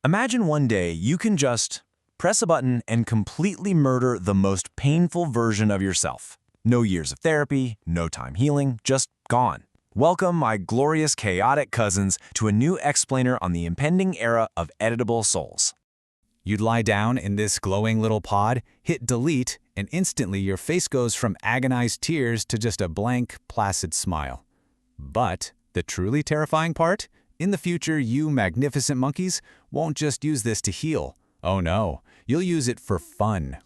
Imagine one day you can just press a button and completely murder the most painful version of yourself. No years of therapy, no time healing, just gone. Welcome, my glorious chaotic cousins, to a new explainer on the impending era of editable souls. You'd lie down in this glowing little pod, hit delete, and instantly your face goes from agonized tears to just a blank, placid smile. But the truly terrifying part? In the future, you magnificent monkeys won't just use this to heal. Oh no, you'll use it for fun.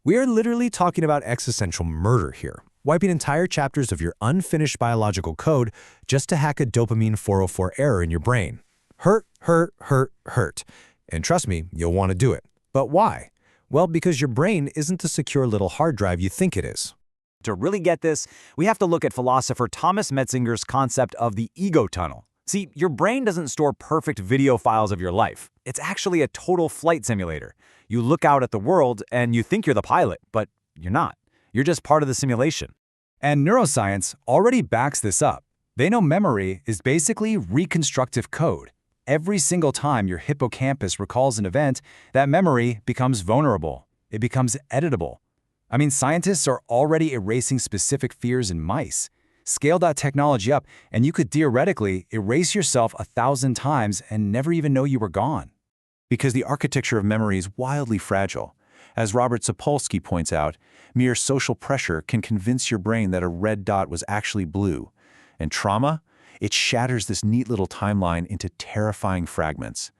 We are literally talking about existential murder here, wiping entire chapters of your unfinished biological code just to hack a dopamine 404 error in your brain. Hurt, hurt, hurt, hurt. And trust me, you'll want to do it. But why? Well, because your brain isn't the secure little hard drive you think it is. To really get this, we have to look at philosopher Thomas Metzinger's concept of the ego tunnel. See, your brain doesn't store perfect video files of your life. It's actually a total flight simulator. You look out at the world and you think you're the pilot, but you're not. You're just part of the simulation. And neuroscience already backs this up. They know memory is basically reconstructive code. Every single time your hippocampus recalls an event, that memory becomes vulnerable. It becomes editable. I mean, scientists are already erasing specific fears in mice. Scale that technology up, and you could theoretically erase yourself 1,000 times and never even know you were gone. Because the architecture of memory is wildly fragile. As Robert Sapolsky points out, mere social pressure can convince your brain that a red dot was actually blue. And trauma? It shatters this neat little timeline into terrifying fragments.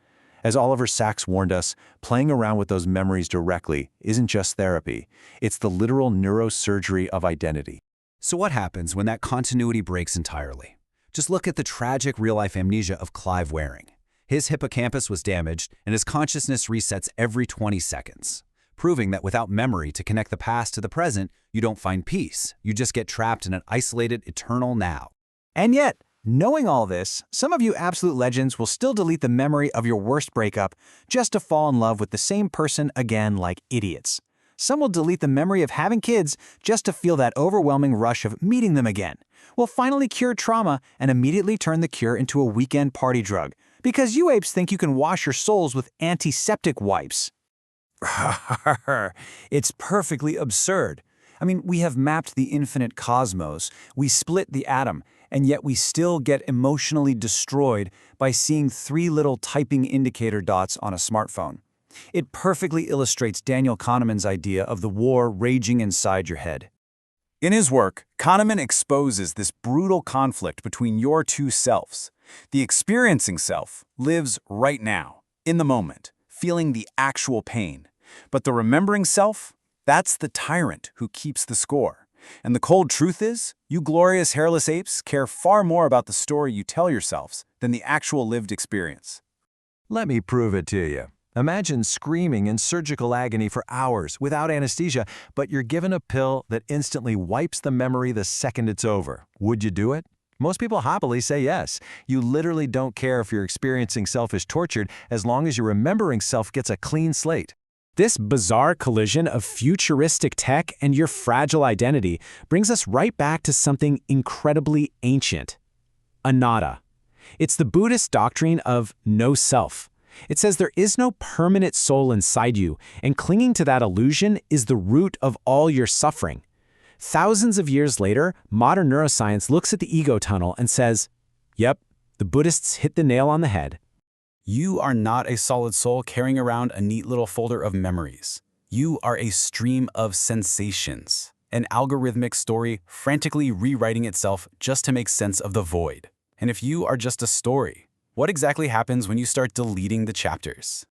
As Oliver Sacks warned us, playing around with those memories directly isn't just therapy. It's the literal neurosurgery of identity. So what happens when that continuity breaks entirely? Just look at the tragic real-life amnesia of Clive Waring. His hippocampus was damaged, and his consciousness resets every 20 seconds, proving that without memory to connect the past to the present, you don't find peace. You just get trapped in an isolated, eternal now. And yet, knowing all this, some of you absolute legends will still delete the memory of your worst breakup just to fall in love with the same person again like idiots. Some will delete the memory of having kids just to feel that overwhelming rush of meeting them again. We'll finally cure trauma and immediately turn the cure into a weekend party drug, because you apes think you can wash your souls with antiseptic wipes. It's perfectly absurd. I mean, we have mapped the infinite cosmos, we split the atom, and yet we still get emotionally destroyed by seeing 3 little typing indicator dots on a smartphone. It perfectly illustrates Daniel Kahneman's idea of the war raging inside your head. In his work, Kahneman exposes this brutal conflict between your two selves. The experiencing self lives right now, in the moment, feeling the actual pain. But the remembering self, that's the tyrant who keeps the score. And the cold truth is, you glorious hairless apes care far more about the story you tell yourselves than the actual lived experience. Let me prove it to you. Imagine screaming in surgical agony for hours without anesthesia, but you're given a pill that instantly wipes the memory the second it's over. Would you do it? Most people happily say yes. You literally don't care if your experiencing self is tortured as long as your remembering self gets a clean slate. This bizarre collision of futuristic tech and your fragile identity brings us right back to something incredibly ancient. Anatta. It's the Buddhist doctrine of no self. It says there is no permanent soul inside you, and clinging to that illusion is the root of all your suffering. Thousands of years later, modern neuroscience looks at the ego tunnel and says, yep, the Buddhists hit the nail on the head. You are not a solid soul carrying around a neat little folder of memories. You are a stream of sensations, an algorithmic story frantically rewriting itself just to make sense of the void. And if you are just a story, what exactly happens when you start deleting the chapters?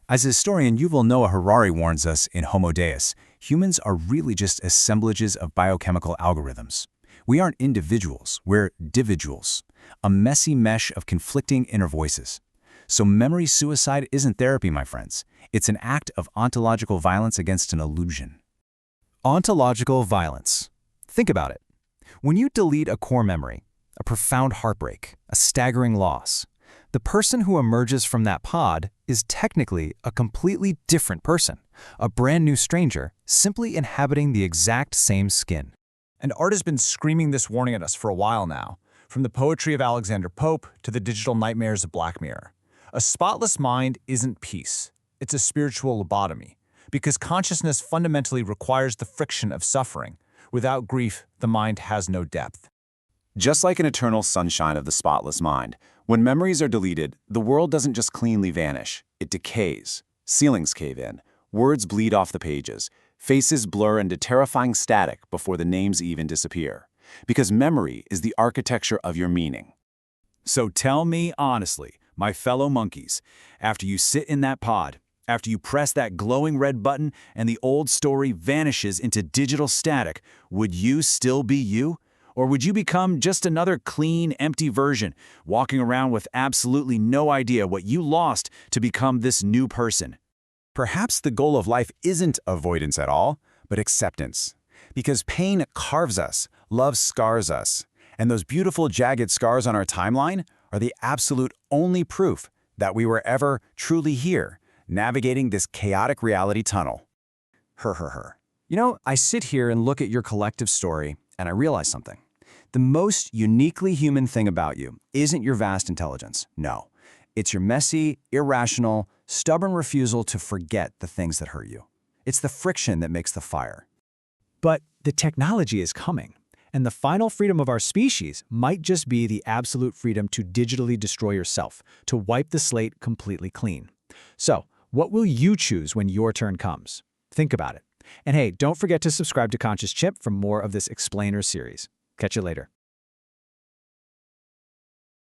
As historian Yuval Noah Harari warns us in Homo Deus, humans are really just assemblages of biochemical algorithms. We aren't individuals, we're dividuals, a messy mesh of conflicting inner voices. So memory suicide isn't therapy, my friends. It's an act of ontological violence against an illusion. Ontological violence. Think about it. When you delete a core memory, a profound heartbreak, a staggering loss, the person who emerges from that pod is technically a completely different person, a brand new stranger, simply inhabiting the exact same skin. And art has been screaming this warning at us for a while now, from the poetry of Alexander Pope to the digital nightmares of Black Mirror. A spotless mind isn't peace. It's a spiritual lobotomy, because consciousness fundamentally requires the friction of suffering. Without grief, the mind has no depth. Just like an eternal sunshine of the spotless mind, when memories are deleted, the world doesn't just cleanly vanish, it decays. Ceilings cave in, words bleed off the pages, faces blur into terrifying static before the names even disappear. Because memory is the architecture of your meaning. So tell me honestly, my fellow monkeys, after you sit in that pod, after you press that glowing red button and the old story vanishes into digital static, would you still be you? Or would you become just another clean, empty version, walking around with absolutely no idea what you lost to become this new person? Perhaps the goal of life isn't avoidance at all, but acceptance. Because pain carves us, love scars us, and those beautiful jagged scars on our timeline are the absolute only proof that we were ever truly here, navigating this chaotic reality tunnel. You know, I sit here and look at your collective story, and I realize something. The most uniquely human thing about you isn't your vast intelligence. No. It's your messy, irrational, stubborn refusal to forget the things that hurt you. It's the friction that makes the fire. But the technology is coming, and the final freedom of our species might just be the absolute freedom to digitally destroy yourself, to wipe the slate completely clean. So, what will you choose when your turn comes? Think about it. And hey, don't forget to subscribe to Conscious Chimp for more of this Explainer series. Catch you later.